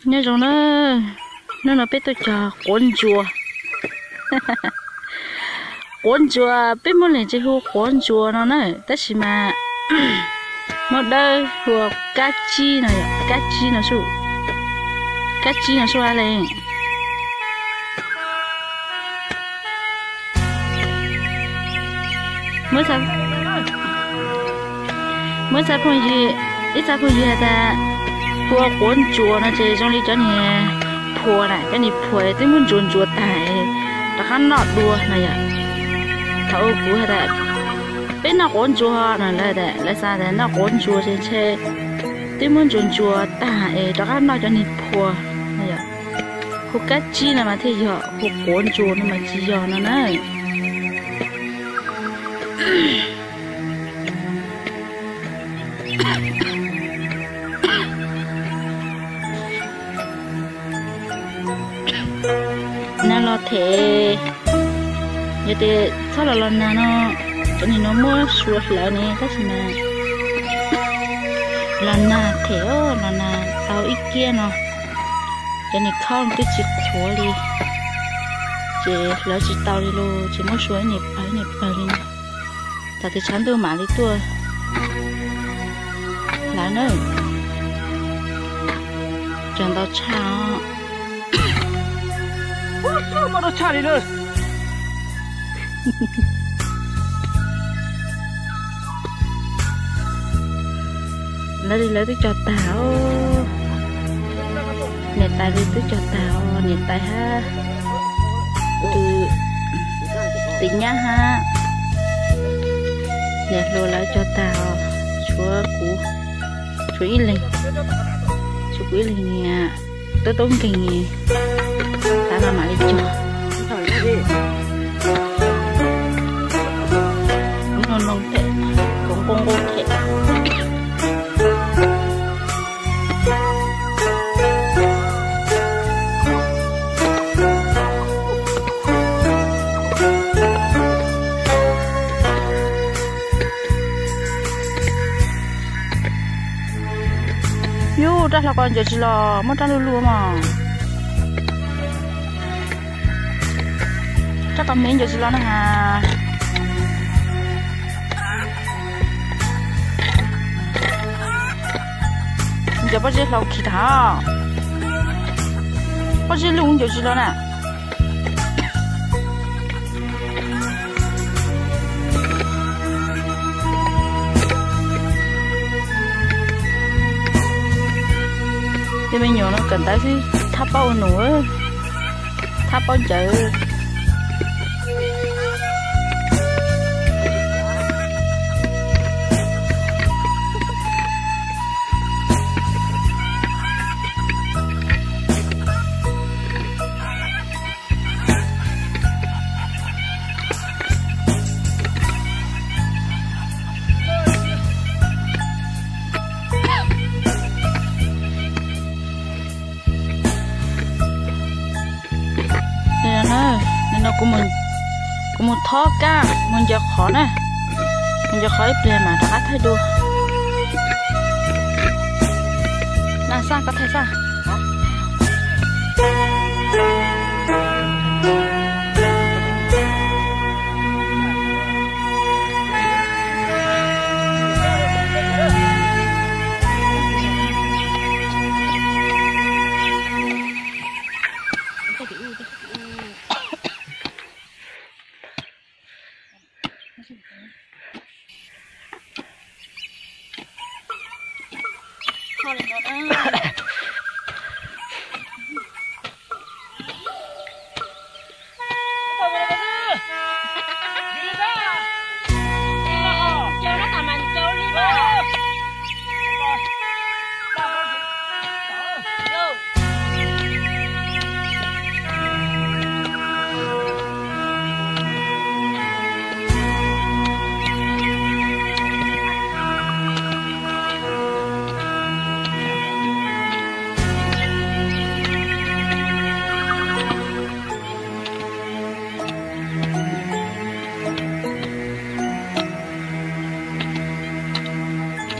nhớ rồi nó biết tôi cho cuốn chùa cuốn chùa biết muốn lên chơi hú cuốn chùa nó này tất chỉ mà một đây hùa cá chi này su cá chi nó su lên mới sao phong gì ít sao phong gì ta hùa cuốn chùa nó chơi trong đi cho nè phùa này cái này phùa tới muốn chuồn chùa tài đã khăn nọt đua này à thấu cú hay đấy bên nào cuốn chùa này là đấy là sao đấy nó cuốn chùa trên xe tới muốn chuồn chùa tài đã khăn nọt cho này phùa này à hùa cá chi là mà thế giờ hùa cuốn chùa nó mà chi giờ nó này nó lo thế giờ thì sao là lần nào nó cho nên nó mua suốt lại nè cái gì mà lần nào thế lần nào tao ít kia nó cho nên không tôi chỉ khổ đi chỉ lấy chỉ tao đi luôn chỉ mua suốt nè phải đi tại thì chán tôi mà đi tôi lại nữa chẳng tao chào mà nó chả đi nữa lấy tôi cho tao nè tay đi tôi cho tao nè tay ha từ tính nhá ha nè rồi lấy cho tao chúa cú chúa ít linh nè tôi tốn kinh nè ta mà đi cho nông tệ cũng công tệ yo ra là con giờ chỉ lo mất ăn luôn mà chắc còn miếng giờ chỉ lo nữa hà giờ bắt đầu khi tháo bắt đầu luôn giờ chỉ lo nè thì mình nhớ nó cần tới cái tháp bao nữa tháp bao chợ cũng một thó cá mình giờ khó nè mình giờ khỏi bề mà đã thấy đua là sao có thấy sao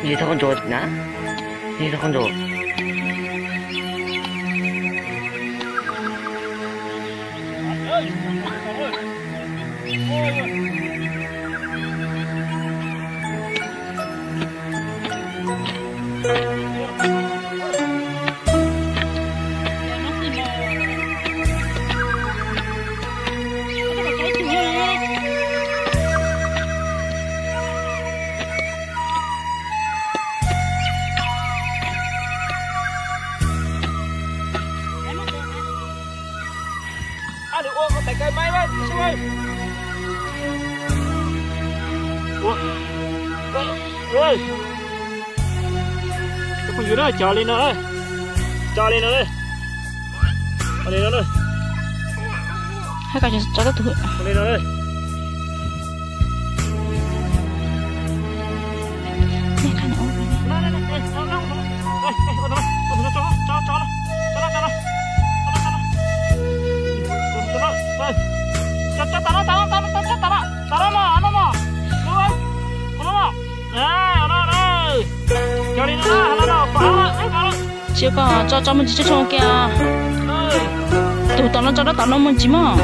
Ini tak konjot na? Ini tak konjot. ơi. Ủa? Ơi. Cái con gì đó cho lên nó ơi. Cho lên nó ơi. Cho lên nó ơi. Hai cái cho nó thử. Cho lên nó ơi. Nè cái nào? Chưa có cho mình chỉ cho kia. Tụi tao nó cho nó mình chỉ mà.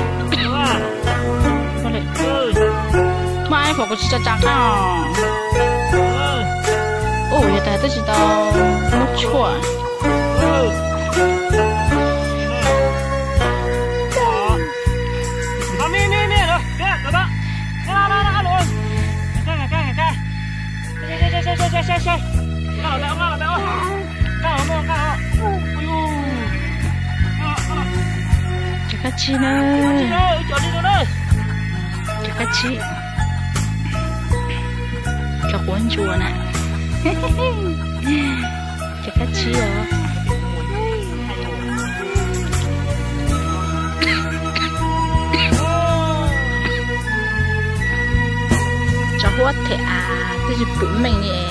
Mai phải có chỉ cho chặt à. Ồ, hiện tại tôi chỉ tao mất chua. Cái chi nữa, cái chi, cho cuốn chùa nè, cái chi đó, cho hốt thì cái gì bún mình nè.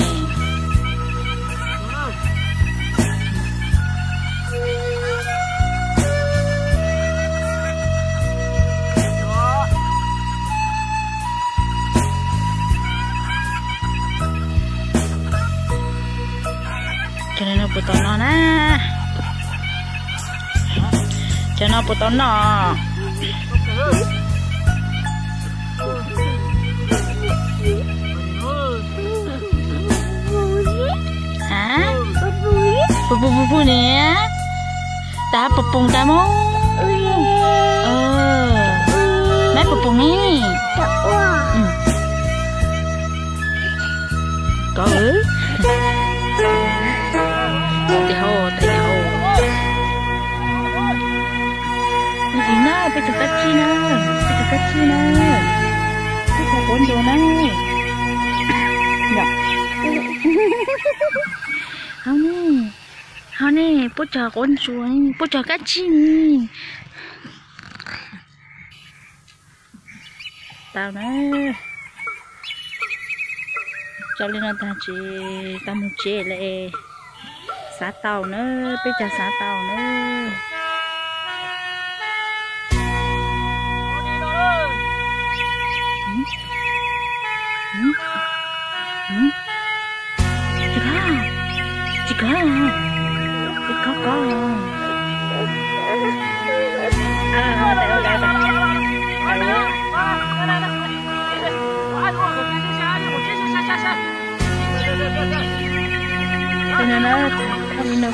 Cho nên nó bút tao nó nè, cho nó bút tao nó, hả? Bu nè, ta bung ta mô, mấy bung nè, có ư? Tại hồ gì nó bây giờ cắt chi nó bây giờ cuốn đồ nó không nè bố chờ cuốn xuống bố chờ cắt chi nè tao nó cho lên nó ta chỉ tao một chế lại xá tàu nữa bây giờ xá tàu nữa chị có cho nên nó không nó